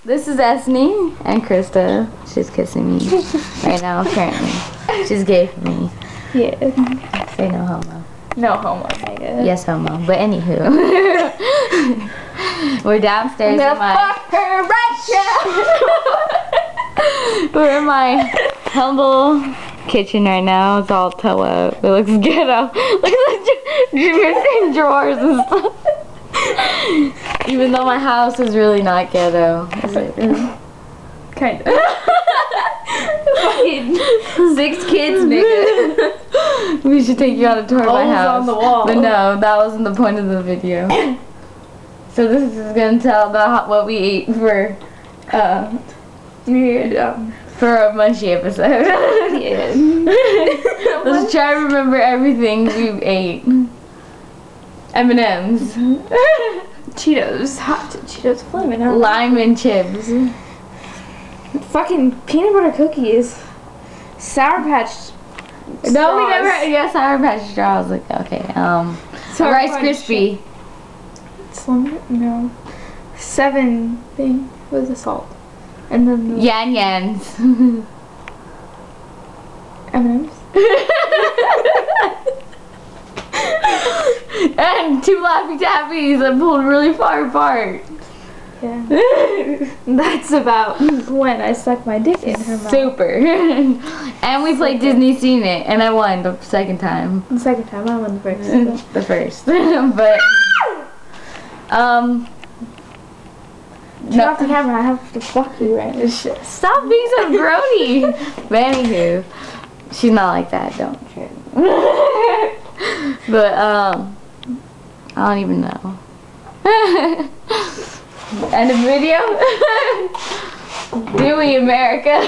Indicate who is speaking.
Speaker 1: This is Esney and Krista. She's kissing me right now, apparently. She's gay for me.
Speaker 2: Yeah.
Speaker 1: Say no homo.
Speaker 2: No homo, I guess.
Speaker 1: Yes, homo. But anywho. We're downstairs in my...
Speaker 2: Fuck her right now!
Speaker 1: We're in my humble kitchen right now. It's all toe up. It looks ghetto. Look at the missing drawers and stuff. Even though my house is really not ghetto. Is it really?
Speaker 2: Kind of. Fucking
Speaker 1: 6 kids, nigga. We should take you on a tour of my
Speaker 2: Holes
Speaker 1: house.
Speaker 2: on the wall.
Speaker 1: But no, that wasn't the point of the video. So this is gonna tell about what we ate for a Munchie episode.
Speaker 2: Yeah.
Speaker 1: Let's try to remember everything we ate. M&M's.
Speaker 2: Cheetos. Hot Cheetos. Flaming hot.
Speaker 1: Lime and chips.
Speaker 2: Fucking peanut butter cookies. Sour Patch.
Speaker 1: No, we never.
Speaker 2: Straws.
Speaker 1: Yeah, Sour Patch straws. Like okay.
Speaker 2: Sour
Speaker 1: Rice
Speaker 2: Patch
Speaker 1: Krispie.
Speaker 2: Slim. No. 7 thing with the salt. And then the
Speaker 1: Yan Yans.
Speaker 2: M&M's.
Speaker 1: And 2 Laffy Taffies that pulled really far apart.
Speaker 2: Yeah. That's about when I stuck my dick in her mouth.
Speaker 1: Super. And we played Disney Seen It, and I won the second time.
Speaker 2: The second time, I won the first.
Speaker 1: The first. But,
Speaker 2: Turn off the camera, I have to fuck you right now.
Speaker 1: Stop being so grody. But anywho, she's not like that, don't trip. But, I don't even know. End of video? Dewey America.